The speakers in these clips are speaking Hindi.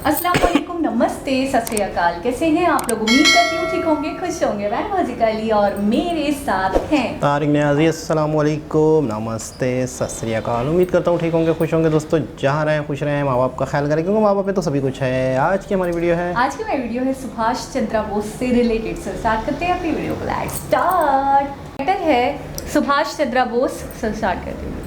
अस्सलाम वालेकुम, नमस्ते, सत श्री अकाल। कैसे हैं आप लोग? उम्मीद करती हूँ ठीक होंगे, खुश होंगे। मैं वाजिका अली और मेरे साथ हैं तारिक नियाज़ी। अस्सलाम वालेकुम, नमस्ते, सत श्री अकाल। उम्मीद करता हूँ ठीक होंगे, खुश होंगे। दोस्तों जहाँ रहें खुश रहें, माँ बाप का ख्याल करें, क्योंकि माँ बाप पे तो सभी कुछ है। आज की हमारी वीडियो है सुभाष चंद्र बोस से रिलेटेड। सो स्टार्ट करते हैं अपनी वीडियो को। Let's start. टाइटल है सुभाष चंद्र बोस। सो स्टार्ट करते हैं।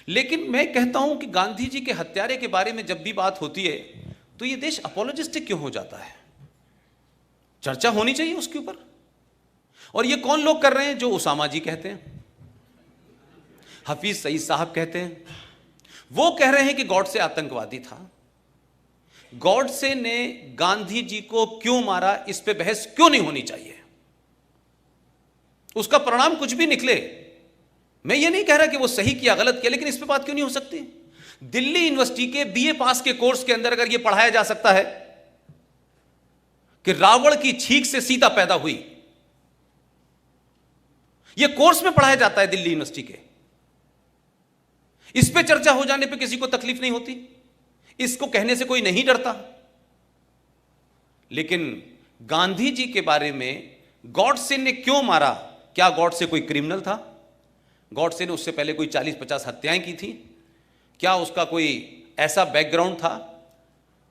लेकिन मैं कहता हूं कि गांधी जी के हत्यारे के बारे में जब भी बात होती है तो ये देश अपोलोजिस्टिक क्यों हो जाता है? चर्चा होनी चाहिए उसके ऊपर। और ये कौन लोग कर रहे हैं? जो उसामा जी कहते हैं, हफीज सईद साहब कहते हैं। वो कह रहे हैं कि गॉडसे आतंकवादी था। गॉडसे ने गांधी जी को क्यों मारा, इस पे बहस क्यों नहीं होनी चाहिए? उसका परिणाम कुछ भी निकले, मैं ये नहीं कह रहा कि वो सही किया गलत किया, लेकिन इस पे बात क्यों नहीं हो सकती? दिल्ली यूनिवर्सिटी के बीए पास के कोर्स के अंदर अगर ये पढ़ाया जा सकता है कि रावण की छींक से सीता पैदा हुई, ये कोर्स में पढ़ाया जाता है दिल्ली यूनिवर्सिटी के, इस पे चर्चा हो जाने पे किसी को तकलीफ नहीं होती, इसको कहने से कोई नहीं डरता। लेकिन गांधी जी के बारे में गॉडसे ने क्यों मारा? क्या गॉडसे कोई क्रिमिनल था? गॉडसे ने उससे पहले कोई 40-50 हत्याएं की थी? क्या उसका कोई ऐसा बैकग्राउंड था?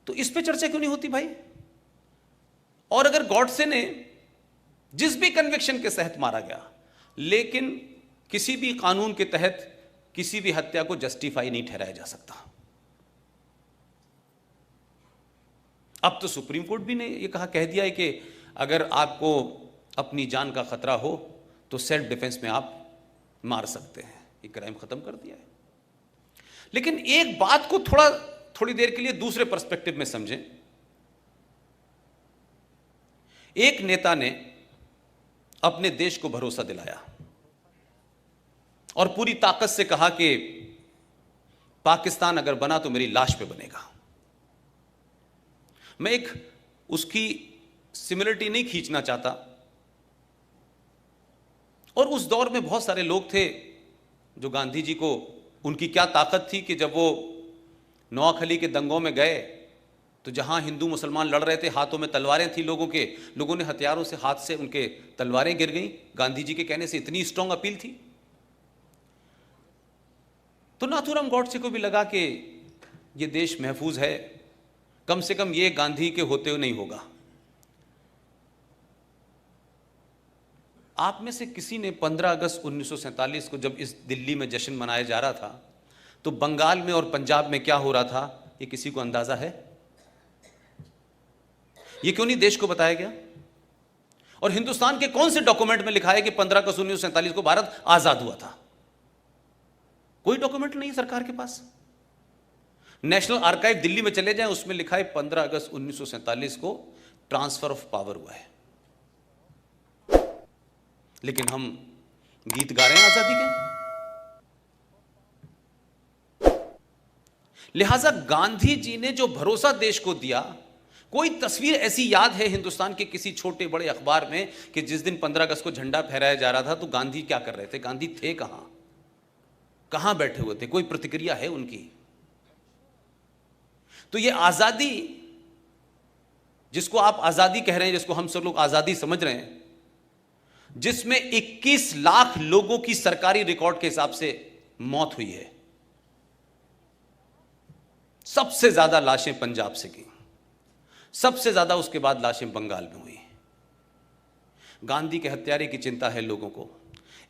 तो इस पे चर्चा क्यों नहीं होती भाई? और अगर गॉडसे ने जिस भी कन्विक्शन के तहत मारा गया, लेकिन किसी भी कानून के तहत किसी भी हत्या को जस्टिफाई नहीं ठहराया जा सकता। अब तो सुप्रीम कोर्ट भी ने यह कह दिया है कि अगर आपको अपनी जान का खतरा हो तो सेल्फ डिफेंस में आप मार सकते हैं। ये क्राइम खत्म कर दिया है। लेकिन एक बात को थोड़ी देर के लिए दूसरे पर्सपेक्टिव में समझें। एक नेता ने अपने देश को भरोसा दिलाया और पूरी ताकत से कहा कि पाकिस्तान अगर बना तो मेरी लाश पे बनेगा। मैं एक उसकी सिमिलरिटी नहीं खींचना चाहता, और उस दौर में बहुत सारे लोग थे जो गांधी जी को, उनकी क्या ताकत थी कि जब वो नोआखली के दंगों में गए तो जहां हिंदू मुसलमान लड़ रहे थे, हाथों में तलवारें थी लोगों ने हथियारों से हाथ से उनके तलवारें गिर गईं। गांधी जी के कहने से इतनी स्ट्रांग अपील थी। तो नाथूराम गॉडसे को भी लगा कि ये देश महफूज है, कम से कम ये गांधी के होते हुए नहीं होगा। आप में से किसी ने 15 अगस्त 1947 को जब इस दिल्ली में जश्न मनाया जा रहा था तो बंगाल में और पंजाब में क्या हो रहा था, ये किसी को अंदाजा है? ये क्यों नहीं देश को बताया गया? और हिंदुस्तान के कौन से डॉक्यूमेंट में लिखा है कि 15 अगस्त 1947 को भारत आजाद हुआ था? कोई डॉक्यूमेंट नहीं सरकार के पास। नेशनल आर्काइव दिल्ली में चले जाएं, उसमें लिखा है 15 अगस्त 1947 को ट्रांसफर ऑफ पावर हुआ है। लेकिन हम गीत गा रहे हैं आजादी के। लिहाजा गांधी जी ने जो भरोसा देश को दिया, कोई तस्वीर ऐसी याद है हिंदुस्तान के किसी छोटे बड़े अखबार में कि जिस दिन 15 अगस्त को झंडा फहराया जा रहा था तो गांधी क्या कर रहे थे? गांधी थे कहां बैठे हुए थे? कोई प्रतिक्रिया है उनकी? तो ये आजादी, जिसको आप आजादी कह रहे हैं, जिसको हम सब लोग आजादी समझ रहे हैं, जिसमें 21 लाख लोगों की सरकारी रिकॉर्ड के हिसाब से मौत हुई है, सबसे ज्यादा लाशें पंजाब से की, सबसे ज्यादा उसके बाद लाशें बंगाल में हुई। गांधी के हत्यारे की चिंता है लोगों को।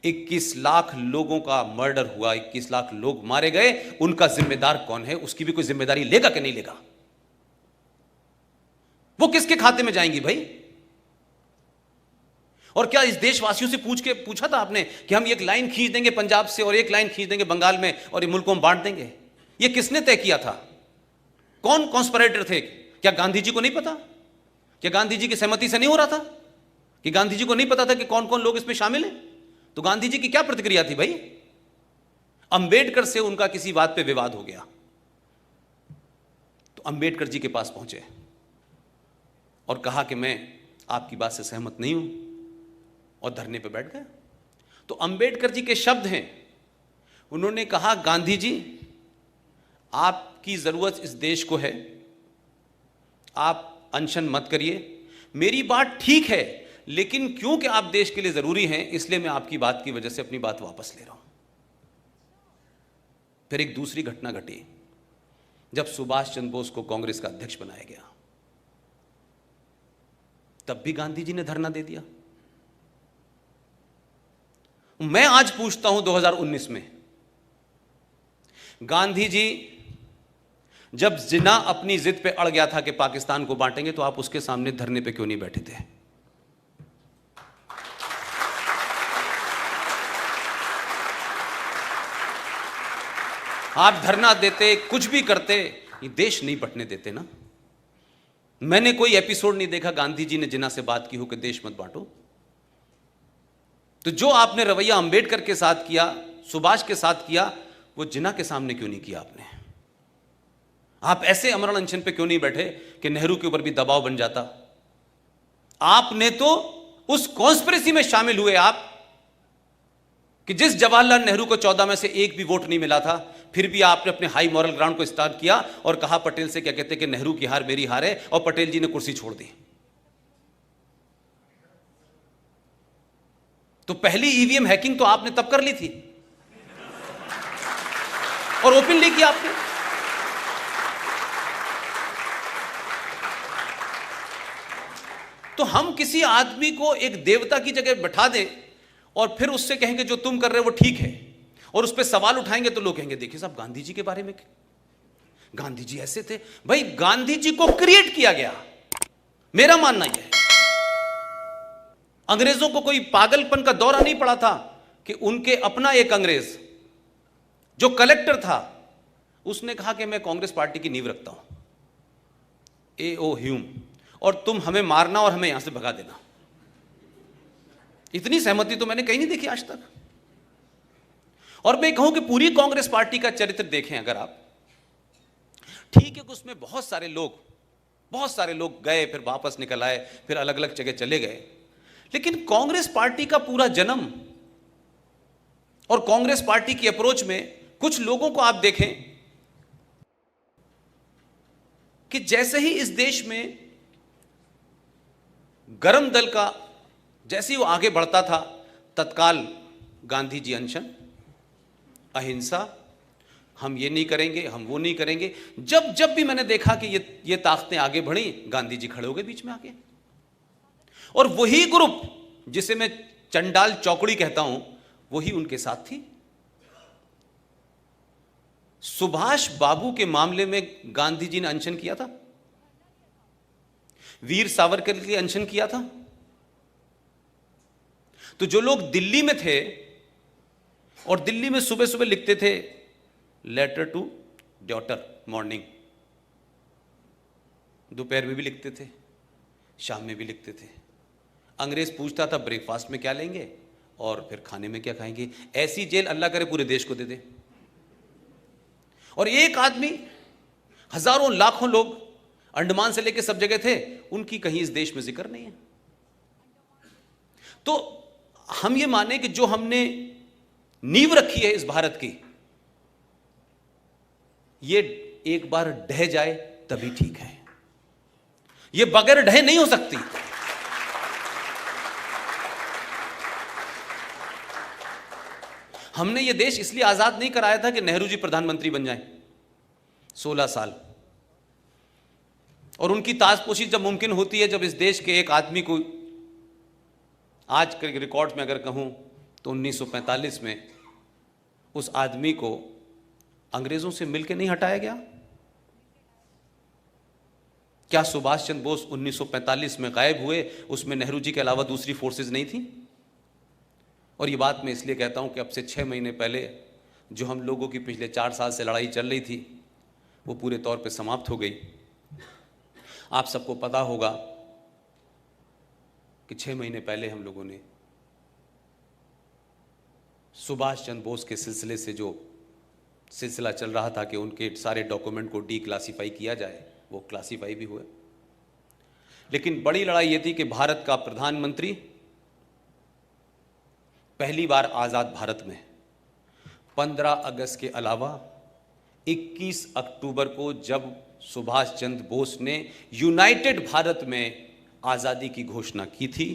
21 लाख लोगों का मर्डर हुआ, 21 लाख लोग मारे गए, उनका जिम्मेदार कौन है? उसकी भी कोई जिम्मेदारी लेगा कि नहीं लेगा? वो किसके खाते में जाएंगी भाई? और क्या इस देशवासियों से पूछा था आपने कि हम एक लाइन खींच देंगे पंजाब से और एक लाइन खींच देंगे बंगाल में और ये मुल्कों में बांट देंगे? ये किसने तय किया था? कौन कॉन्स्पिरेटर थे? क्या गांधी जी को नहीं पता? क्या गांधी जी की सहमति से नहीं हो रहा था? कि गांधी जी को नहीं पता था कि कौन कौन लोग इसमें शामिल हैं? तो गांधी जी की क्या प्रतिक्रिया थी भाई? अंबेडकर से उनका किसी बात पे विवाद हो गया तो अंबेडकर जी के पास पहुंचे और कहा कि मैं आपकी बात से सहमत नहीं हूं, और धरने पे बैठ गए। तो अंबेडकर जी के शब्द हैं, उन्होंने कहा, गांधी जी आपकी जरूरत इस देश को है, आप अनशन मत करिए। मेरी बात ठीक है, लेकिन क्योंकि आप देश के लिए जरूरी हैं, इसलिए मैं आपकी बात की वजह से अपनी बात वापस ले रहा हूं। फिर एक दूसरी घटना घटी जब सुभाष चंद्र बोस को कांग्रेस का अध्यक्ष बनाया गया, तब भी गांधी जी ने धरना दे दिया। मैं आज पूछता हूं 2019 में, गांधी जी जब जिन्ना अपनी जिद पे अड़ गया था कि पाकिस्तान को बांटेंगे, तो आप उसके सामने धरने पे क्यों नहीं बैठे थे? आप धरना देते, कुछ भी करते, ये देश नहीं बंटने देते ना। मैंने कोई एपिसोड नहीं देखा गांधी जी ने जिन्ना से बात की हो कि देश मत बांटो। तो जो आपने रवैया अंबेडकर के साथ किया, सुभाष के साथ किया, वो जिन्ना के सामने क्यों नहीं किया आपने? आप ऐसे अमरण अनशन पे क्यों नहीं बैठे कि नेहरू के ऊपर भी दबाव बन जाता? आपने तो उस कॉन्स्पिरेसी में शामिल हुए आप कि जिस जवाहरलाल नेहरू को 14 में से एक भी वोट नहीं मिला था, फिर भी आपने अपने हाई मॉरल ग्राउंड को स्टार्ट किया और कहा पटेल से, क्या कहते कि नेहरू की हार मेरी हार है, और पटेल जी ने कुर्सी छोड़ दी। तो पहली ईवीएम हैकिंग तो आपने तब कर ली थी और ओपनली किया आपने। तो हम किसी आदमी को एक देवता की जगह बैठा दें और फिर उससे कहेंगे जो तुम कर रहे हो वो ठीक है, और उस पर सवाल उठाएंगे तो लोग कहेंगे देखिए साहब गांधी जी के बारे में, गांधी जी ऐसे थे। भाई गांधी जी को क्रिएट किया गया, मेरा मानना यह है। अंग्रेजों को कोई पागलपन का दौरा नहीं पड़ा था कि उनके अपना एक अंग्रेज जो कलेक्टर था, उसने कहा कि मैं कांग्रेस पार्टी की नींव रखता हूं, A.O. ह्यूम, और तुम हमें मारना और हमें यहां से भगा देना। इतनी सहमति तो मैंने कहीं नहीं देखी आज तक। और मैं कहूं कि पूरी कांग्रेस पार्टी का चरित्र देखें अगर आप, ठीक है कि उसमें बहुत सारे लोग गए, फिर वापस निकल आए, फिर अलग अलग जगह चले गए, लेकिन कांग्रेस पार्टी का पूरा जन्म और कांग्रेस पार्टी की अप्रोच में कुछ लोगों को आप देखें कि जैसे ही इस देश में गरम दल का जैसे ही वो आगे बढ़ता था, तत्काल गांधी जी अनशन, अहिंसा, हम ये नहीं करेंगे, हम वो नहीं करेंगे। जब भी मैंने देखा कि ये ताकतें आगे बढ़ी, गांधी जी खड़े हो गए बीच में आके। और वही ग्रुप जिसे मैं चंडाल चौकड़ी कहता हूं, वही उनके साथ थी। सुभाष बाबू के मामले में गांधी जी ने अनशन किया था, वीर सावरकर के लिए अनशन किया था। तो जो लोग दिल्ली में थे और दिल्ली में सुबह सुबह लिखते थे लेटर टू डॉटर मॉर्निंग, दोपहर में भी लिखते थे, शाम में भी लिखते थे। अंग्रेज पूछता था ब्रेकफास्ट में क्या लेंगे और फिर खाने में क्या खाएंगे। ऐसी जेल अल्लाह करे पूरे देश को दे दे। और एक आदमी, हजारों लाखों लोग अंडमान से लेकर सब जगह थे, उनकी कहीं इस देश में जिक्र नहीं है। तो हम ये माने कि जो हमने नींव रखी है इस भारत की, ये एक बार ढह जाए तभी ठीक है, ये बगैर ढहे नहीं हो सकती। हमने ये देश इसलिए आजाद नहीं कराया था कि नेहरू जी प्रधानमंत्री बन जाएं 16 साल, और उनकी ताजपोशी जब मुमकिन होती है, जब इस देश के एक आदमी को, आज के रिकॉर्ड में अगर कहूं तो 1945 में उस आदमी को अंग्रेजों से मिलकर नहीं हटाया गया। क्या सुभाष चंद्र बोस 1945 में गायब हुए, उसमें नेहरू जी के अलावा दूसरी फोर्सेस नहीं थी? और ये बात मैं इसलिए कहता हूं कि अब से 6 महीने पहले जो हम लोगों की पिछले 4 साल से लड़ाई चल रही थी, वो पूरे तौर पे समाप्त हो गई। आप सबको पता होगा कि 6 महीने पहले हम लोगों ने सुभाष चंद्र बोस के सिलसिले से जो सिलसिला चल रहा था कि उनके सारे डॉक्यूमेंट को डीक्लासिफाई किया जाए, वो क्लासिफाई भी हुए। लेकिन बड़ी लड़ाई ये थी कि भारत का प्रधानमंत्री पहली बार आजाद भारत में 15 अगस्त के अलावा 21 अक्टूबर को जब सुभाष चंद्र बोस ने यूनाइटेड भारत में आज़ादी की घोषणा की थी,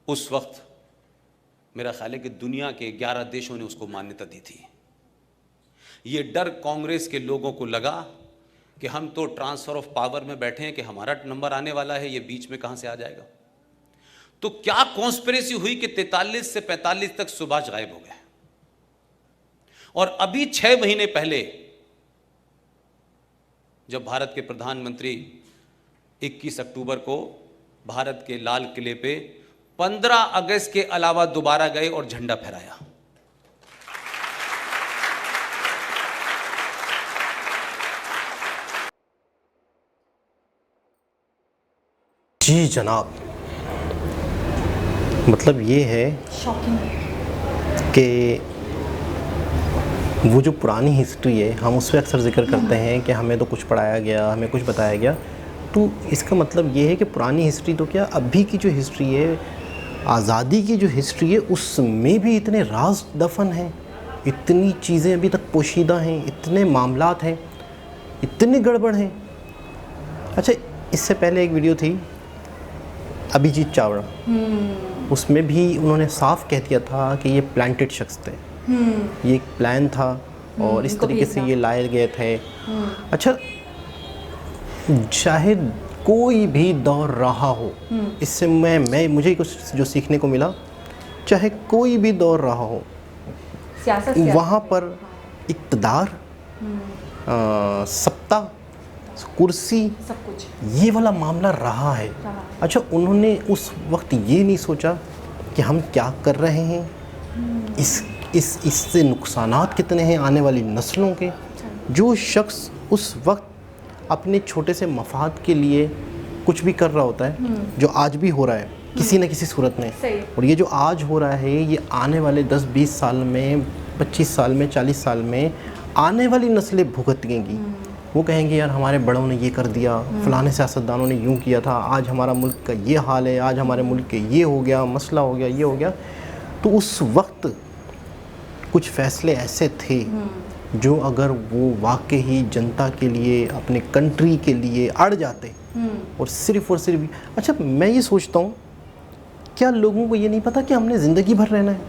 उस वक्त मेरा ख्याल है कि दुनिया के 11 देशों ने उसको मान्यता दी थी। ये डर कांग्रेस के लोगों को लगा कि हम तो ट्रांसफर ऑफ पावर में बैठे हैं कि हमारा नंबर आने वाला है, ये बीच में कहां से आ जाएगा। तो क्या कॉन्स्पिरेसी हुई कि 43 से 45 तक सुभाष गायब हो गए, और अभी 6 महीने पहले जब भारत के प्रधानमंत्री 21 अक्टूबर को भारत के लाल किले पे 15 अगस्त के अलावा दोबारा गए और झंडा फहराया। जी जनाब, मतलब ये है शॉकिंग कि वो जो पुरानी हिस्ट्री है हम उस पर अक्सर जिक्र करते हैं कि हमें तो कुछ पढ़ाया गया, हमें कुछ बताया गया, तो इसका मतलब ये है कि पुरानी हिस्ट्री तो क्या, अभी की जो हिस्ट्री है, आज़ादी की जो हिस्ट्री है, उसमें भी इतने राज दफन हैं, इतनी चीज़ें अभी तक पोशीदा हैं, इतने मामलात हैं, इतने गड़बड़ हैं। अच्छा, इससे पहले एक वीडियो थी अभिजीत चावड़ा, उसमें भी उन्होंने साफ कह दिया था कि ये प्लांटेड शख्स थे, ये एक प्लान था और इस तरीके से ये लाए गए थे। अच्छा, शायद कोई भी दौर रहा हो, इससे मुझे कुछ जो सीखने को मिला, चाहे कोई भी दौर रहा हो, वहाँ पर इक़्तिदार, सत्ता, कुर्सी, सब कुछ, ये वाला मामला रहा है। अच्छा, उन्होंने उस वक्त ये नहीं सोचा कि हम क्या कर रहे हैं, इससे नुकसानात कितने हैं आने वाली नस्लों के। जो शख्स उस वक्त अपने छोटे से मफाद के लिए कुछ भी कर रहा होता है, जो आज भी हो रहा है किसी न किसी सूरत में, और ये जो आज हो रहा है ये आने वाले 10-20 साल में, 25 साल में, 40 साल में आने वाली नस्लें भुगतेंगी। वो कहेंगे यार हमारे बड़ों ने ये कर दिया, फलाने सियासतदानों ने यूँ किया था, आज हमारा मुल्क का ये हाल है, आज हमारे मुल्क के ये हो गया, मसला हो गया, ये हो गया। तो उस वक्त कुछ फ़ैसले ऐसे थे जो अगर वो वाकई जनता के लिए, अपने कंट्री के लिए अड़ जाते और सिर्फ, अच्छा मैं ये सोचता हूँ, क्या लोगों को ये नहीं पता कि हमने ज़िंदगी भर रहना है?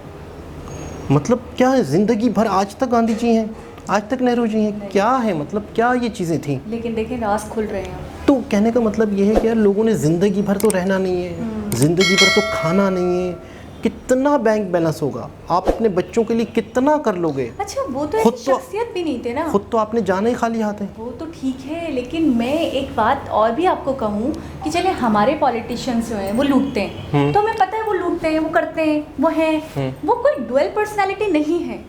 मतलब क्या है ज़िंदगी भर? आज तक गांधी जी हैं, आज तक नेहरू जी हैं, क्या है मतलब, क्या ये चीज़ें थी? लेकिन देखिए राज खुल रहे हैं। तो कहने का मतलब ये है कि यार लोगों ने ज़िंदगी भर तो रहना नहीं है, ज़िंदगी भर तो खाना नहीं है, कितना बैंक बैलेंस होगा, आप अपने बच्चों के लिए कितना कर लोगे? अच्छा, वो तो एक शख्सियत भी नहीं थे ना, खुद तो आपने जाने ही खाली हाथ है। वो तो ठीक है, लेकिन मैं एक बात और भी आपको कहूँ कि चले हमारे पॉलिटिशियंस जो हैं वो लूटते हैं, तो हमें पता है वो लूटते हैं, वो करते हैं, वो हैं, वो कोई डुअल पर्सनैलिटी नहीं है।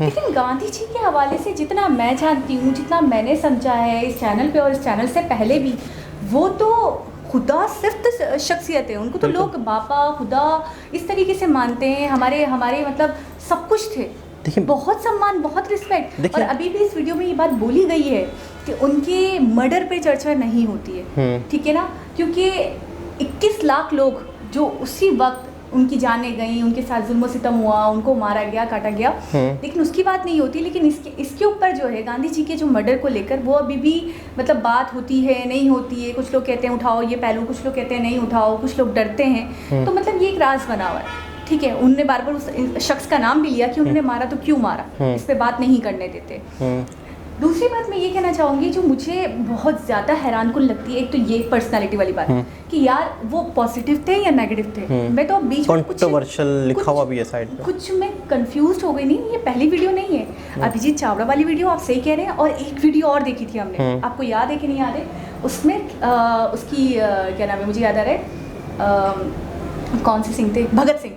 लेकिन गांधी जी के हवाले से जितना मैं जानती हूँ, जितना मैंने समझा है इस चैनल पे और इस चैनल से पहले भी, वो तो खुदा सिर्फ शख्सियत है, उनको तो लोग बापा खुदा इस तरीके से मानते हैं, हमारे मतलब सब कुछ थे, बहुत सम्मान, बहुत रिस्पेक्ट। और अभी भी इस वीडियो में ये बात बोली गई है कि उनके मर्डर पे चर्चा नहीं होती है, ठीक है ना, क्योंकि 21 लाख लोग जो उसी वक्त उनकी जानें गई, उनके साथ जुल्म सितम हुआ, उनको मारा गया, काटा गया, लेकिन उसकी बात नहीं होती। लेकिन इसके ऊपर जो है गांधी जी के जो मर्डर को लेकर वो अभी भी मतलब बात होती है, नहीं होती है, कुछ लोग कहते हैं उठाओ ये पहलू, कुछ लोग कहते हैं नहीं उठाओ, कुछ लोग डरते हैं। तो मतलब ये एक राज बना हुआ है, ठीक है। उनने बार बार उस शख्स का नाम भी लिया कि उन्होंने मारा तो क्यों मारा, इस पर बात नहीं करने देते। दूसरी बात मैं ये कहना चाहूँगी जो मुझे बहुत ज़्यादा हैरानकुन लगती है, एक तो ये पर्सनालिटी वाली बात कि यार वो पॉजिटिव थे या नेगेटिव थे। मैं तो बीच में कंट्रोवर्शियल लिखा हुआ भी है साइड पे, कुछ मैं कंफ्यूज हो गई। नहीं, ये पहली वीडियो नहीं है, अभिजीत चावड़ा वाली वीडियो आप सही कह रहे हैं, और एक वीडियो और देखी थी हमने, आपको याद है कि नहीं याद है? उसमें उसकी क्या नाम है, मुझे याद आ रहा है, कौन से सिंह थे, भगत सिंह,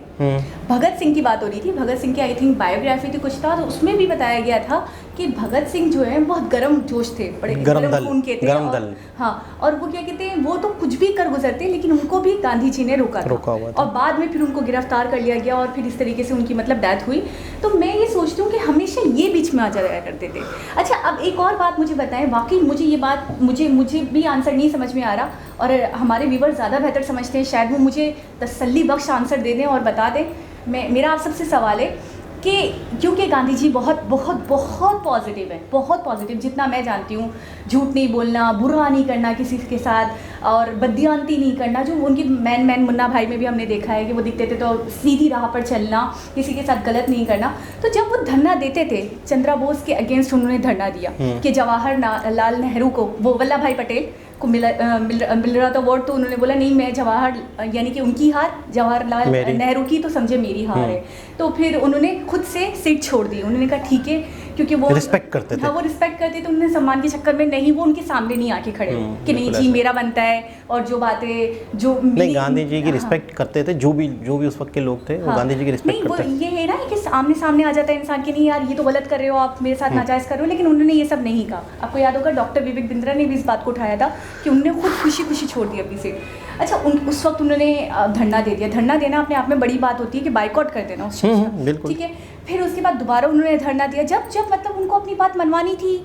भगत सिंह की बात हो रही थी। भगत सिंह की आई थिंक बायोग्राफी थी कुछ था, तो उसमें भी बताया गया था कि भगत सिंह जो है बहुत गर्म जोश थे, बड़े गर्म खून के थे, और हाँ, और वो क्या कहते हैं, वो तो कुछ भी कर गुजरते, लेकिन उनको भी गांधी जी ने रोका था, और बाद में फिर उनको गिरफ्तार कर लिया गया और फिर इस तरीके से उनकी मतलब डेथ हुई। तो मैं ये सोचती हूँ कि हमेशा ये बीच में आ जाया करते थे। अच्छा, अब एक और बात मुझे बताएं, वाकई मुझे ये बात मुझे भी आंसर नहीं समझ में आ रहा, और हमारे व्यूवर ज़्यादा बेहतर समझते हैं, शायद वो मुझे तसल्ली बख्श आंसर दे दें और बता दें। मेरा आप सबसे सवाल है, कि क्योंकि गांधी जी बहुत बहुत बहुत पॉजिटिव है, बहुत पॉजिटिव, जितना मैं जानती हूँ। झूठ नहीं बोलना, बुरा नहीं करना किसी के साथ, और बददियांती नहीं करना, जो उनकी मैन मुन्ना भाई में भी हमने देखा है कि वो दिखते थे तो सीधी राह पर चलना, किसी के साथ गलत नहीं करना। तो जब वो धरना देते थे, चंद्रा बोस के अगेंस्ट उन्होंने धरना दिया कि जवाहरलाल नेहरू को, वो वल्लभ भाई पटेल को मिल रहा था वोट, तो उन्होंने बोला नहीं, मैं जवाहर यानी कि उनकी हार, जवाहरलाल नेहरू की तो समझे मेरी हार है। तो फिर उन्होंने खुद से सीट छोड़ दी। उन्होंने कहा ठीक है, क्योंकि वो रिस्पेक्ट करते थे। हाँ, वो रिस्पेक्ट करते थे। उन्होंने सम्मान के चक्कर में नहीं, वो उनके सामने नहीं आके खड़े कि नहीं जी मेरा बनता है, और जो बातें जो नहीं, गांधी जी की रिस्पेक्ट करते थे। जो भी उस वक्त के लोग थे वो गांधी जी की रिस्पेक्ट करते थे। नहीं, वो ये है ना कि सामने आ जाता है इंसान कि नहीं यार ये तो गलत कर रहे हो आप, मेरे साथ नाजायज कर रहे हो, लेकिन उन्होंने ये सब नहीं कहा। आपको याद होगा डॉक्टर विवेक बिंद्रा ने भी इस बात को उठाया था कि उन्होंने खुद खुशी छोड़ दी अपनी सीट। अच्छा, उस वक्त उन्होंने धरना दे दिया। धरना देना अपने आप में बड़ी बात होती है कि बाइकआउट कर देना उस चीज़ का, ठीक है। फिर उसके बाद दोबारा उन्होंने धरना दिया, जब मतलब उनको अपनी बात मनवानी थी,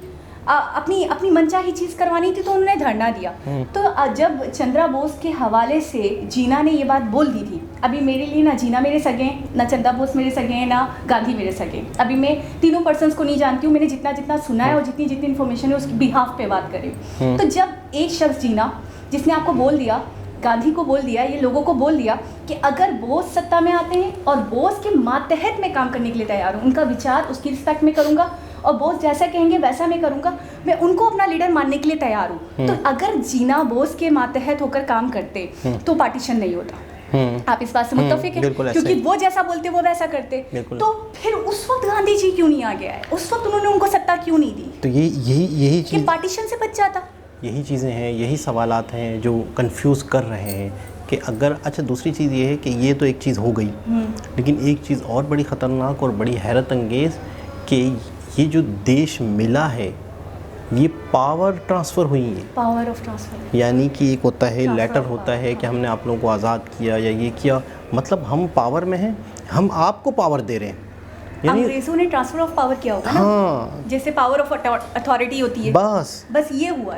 अपनी मनचाही चीज़ करवानी थी, तो उन्होंने धरना दिया। तो जब चंद्रा बोस के हवाले से जीना ने ये बात बोल दी थी, अभी मेरे लिए ना जीना मेरे सगे हैं, ना चंद्रा बोस मेरे सगे हैं, ना गांधी मेरे सगे हैं। अभी मैं तीनों पर्सन्स को नहीं जानती हूँ, मैंने जितना सुना है और जितनी इन्फॉर्मेशन है उसकी बिहाफ पे बात करें। तो जब एक शख्स जीना, जिसने आपको बोल दिया, गांधी को बोल दिया, ये लोगों को बोल दिया कि अगर बोस सत्ता में आते हैं और बोस के मातहत में काम करने के लिए तैयार हूँ, उनका विचार उसकी रिस्पेक्ट में करूँगा, और बोस जैसा कहेंगे वैसा मैं करूँगा, मैं उनको अपना लीडर मानने के लिए तैयार हूँ। तो अगर जीना बोस के मातहत होकर काम करते तो पार्टीशन नहीं होता। आप इस बात से मुत्तफिक हैं? क्योंकि वो जैसा बोलते वो वैसा करते। तो फिर उस वक्त गांधी जी क्यों नहीं आ गया है? उस वक्त उन्होंने उनको सत्ता क्यों नहीं दी? तो यही चीज़, पार्टीशन से बच जाता। यही चीज़ें हैं, यही सवालात हैं जो कंफ्यूज कर रहे हैं कि अगर, अच्छा दूसरी चीज़ ये है कि ये तो एक चीज़ हो गई, लेकिन एक चीज़ और बड़ी ख़तरनाक और बड़ी हैरत अंगेज़ कि ये जो देश मिला है ये पावर ट्रांसफ़र हुई है। पावर ऑफ ट्रांसफ़र, यानी कि एक होता है लेटर होता है कि हमने आप लोगों को आज़ाद किया या ये किया, मतलब हम पावर में हैं, हम आपको पावर दे रहे हैं। अंग्रेजों ने ट्रांसफर ऑफ पावर किया होगा ना, जैसे पावर ऑफ अथॉरिटी होती है, बस ये हुआ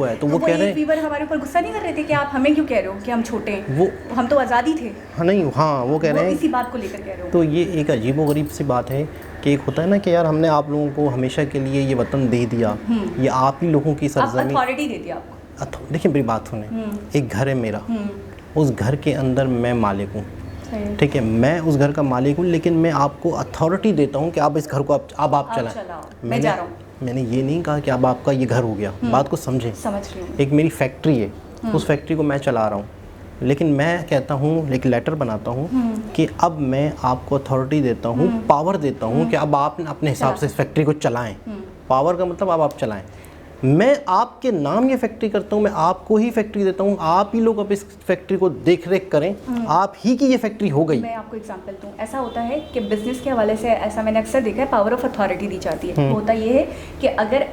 है। तो वो कह रहे हैं, फीवर हमारे ऊपर गुस्सा नहीं कर रहे थे कि आप हमें क्यों कह रहे हो कि हम छोटे हैं, वो हम तो आज़ादी थे। वो कह रहे हैं इसी बात को लेकर कह रहे हो। तो ये एक अजीबोगरीब सी बात है कि एक होता है ना कि यार हमने आप लोगों को हमेशा के लिए ये वतन दे दिया, ये आप ही लोगों की सरजमीं, अथॉरिटी दे दिया आपको। देखिए मेरी बात सुने, एक घर है मेरा, उस घर के अंदर मैं मालिक हूँ, ठीक है, मैं उस घर का मालिक हूँ, लेकिन मैं आपको अथॉरिटी देता हूँ कि आप इस घर को अब आप चलाएं। मैं जा रहा हूँ। मैंने ये नहीं कहा कि अब आपका ये घर हो गया। बात को समझें। समझ रही हूँ। एक मेरी फैक्ट्री है, उस फैक्ट्री को मैं चला रहा हूँ, लेकिन मैं कहता हूँ, एक लेटर बनाता हूँ कि अब मैं आपको अथॉरिटी देता हूँ, पावर देता हूँ कि अब आप अपने हिसाब से इस फैक्ट्री को चलाएं। पावर का मतलब अब आप चलाएं। मैं आपके नाम ये फैक्ट्री करता हूँ, मैं आपको ही फैक्ट्री देता हूँ, आप ही लोग अब इस फैक्ट्री को देख रेख करें, आप ही की ये फैक्ट्री हो गई। मैं आपको एग्जांपल दूँ, ऐसा होता है कि बिजनेस के हवाले से ऐसा मैंने अक्सर देखा है, पावर ऑफ अथॉरिटी दी जाती है। वो होता ये है कि अगर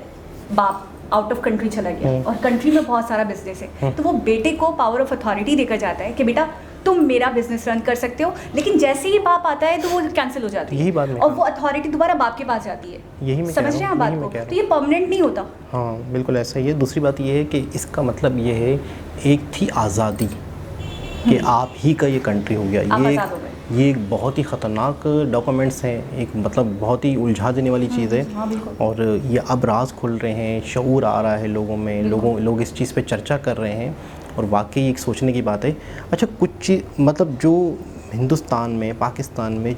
बाप आउट ऑफ कंट्री चला गया और कंट्री में बहुत सारा बिजनेस है, तो वो बेटे को पावर ऑफ अथॉरिटी देकर जाता है कि बेटा तुम मेरा बिजनेस रन कर सकते हो, लेकिन जैसे ही बाप आता है तो वो कैंसिल हो जाती है। यही बात, और वो अथॉरिटी दोबारा बाप के पास जाती है। यही मैं समझ रहे हैं आप बात को? तो ये परमानेंट नहीं होता। हाँ बिल्कुल ऐसा ही है। दूसरी बात ये है कि इसका मतलब ये है, एक थी आज़ादी कि आप ही का ये कंट्री हो गया, ये एक बहुत ही ख़तरनाक डॉक्यूमेंट्स हैं, एक मतलब बहुत ही उलझा देने वाली चीज़ है। और ये अब राज खुल रहे हैं, शऊर आ रहा है लोगों में, लोग इस चीज़ पे चर्चा कर रहे हैं और वाकई एक सोचने की बात है। अच्छा कुछ चीज़ मतलब जो हिंदुस्तान में, पाकिस्तान में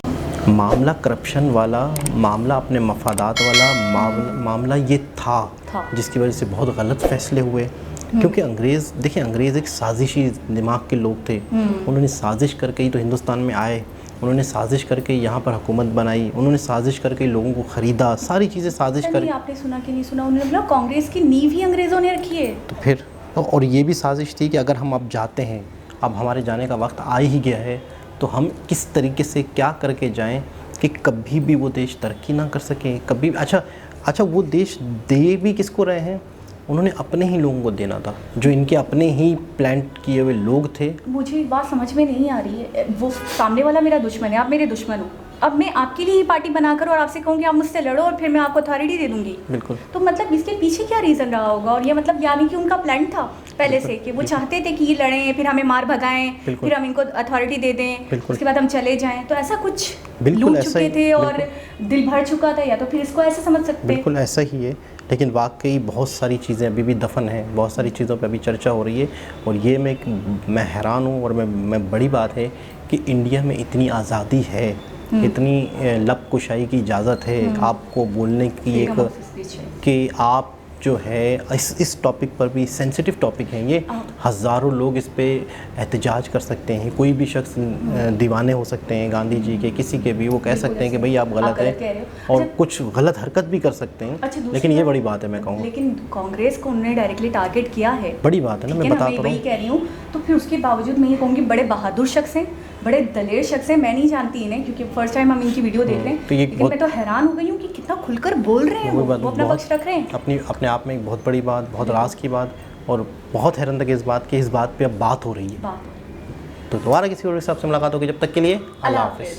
मामला करप्शन वाला, मामला अपने मफादात वाला मामला ये था, जिसकी वजह से बहुत गलत फैसले हुए। क्योंकि अंग्रेज़, देखिए अंग्रेज़ एक साजिशी दिमाग के लोग थे, उन्होंने साजिश करके ही तो हिंदुस्तान में आए, उन्होंने साजिश करके यहाँ पर हुकूमत बनाई, उन्होंने साजिश करके लोगों को ख़रीदा, सारी चीज़ें साजिश करके। आपने सुना कि नहीं सुना, उन्होंने बोला कांग्रेस की नींव ही अंग्रेज़ों ने रखी है। तो फिर और ये भी साजिश थी कि अगर हम अब जाते हैं, अब हमारे जाने का वक्त आ ही गया है, तो हम किस तरीके से क्या करके जाएं कि कभी भी वो देश तरक्की ना कर सके कभी। अच्छा वो देश दे भी किसको रहे हैं? उन्होंने अपने ही लोगों को देना था, जो इनके अपने ही प्लांट किए हुए लोग थे। मुझे एक बात समझ में नहीं आ रही है, वो सामने वाला मेरा दुश्मन है, आप मेरे दुश्मन हो, अब मैं आपके लिए ही पार्टी बनाकर और आपसे कहूँ कि आप मुझसे लड़ो और फिर मैं आपको अथॉरिटी दे दूंगी। बिल्कुल। तो मतलब इसके पीछे क्या रीज़न रहा होगा? और ये मतलब यानी कि उनका प्लान था पहले से कि वो चाहते थे कि ये लड़ें, फिर हमें मार भगाएं, फिर हम इनको अथॉरिटी दे दें, उसके बाद हम चले जाएं। तो ऐसा कुछ लूट चुके थे और दिल भर चुका था, या तो फिर इसको ऐसे समझ सकते हैं। बिल्कुल ऐसा ही है, लेकिन वाकई बहुत सारी चीज़ें अभी भी दफन हैं, बहुत सारी चीज़ों पे अभी चर्चा हो रही है। और ये मैं हैरान हूँ, और मैं बड़ी बात है कि इंडिया में इतनी आज़ादी है, इतनी लब कुशाई की इजाज़त है आपको बोलने की, एक कि आप जो है इस टॉपिक पर भी सेंसिटिव टॉपिक है ये, हज़ारों लोग इस पे एहतजाज कर सकते हैं, कोई भी शख्स दीवाने हो सकते हैं गांधी जी के, किसी के भी, वो कह सकते हैं कि भाई आप गलत हैं, और कुछ गलत हरकत भी कर सकते हैं। लेकिन ये बड़ी बात है, मैं कहूँगा। लेकिन कांग्रेस को उन्होंने डायरेक्टली टारगेट किया है, बड़ी बात है ना, मैं बता तो रहा हूँ। कह रही हूँ। तो फिर उसके बावजूद मैं ये कहूँगी बड़े बहादुर शख्स हैं, बड़े दलेर शख्स हैं। मैं नहीं जानती इन्हें क्योंकि फर्स्ट टाइम हम इनकी वीडियो देख रहे हैं, लेकिन मैं तो हैरान हो गई हूँ कि कितना खुलकर बोल रहे हैं, वो अपना पक्ष रख रहे हैं। अपने आप में एक बहुत बड़ी बात, बहुत राज की बात, और बहुत हैरानगी इस बात की, इस बात पे अब बात हो रही है। तो दोबारा किसी और के साथ मुलाकात होगी, जब तक के लिए अल्लाह हाफ़िज़।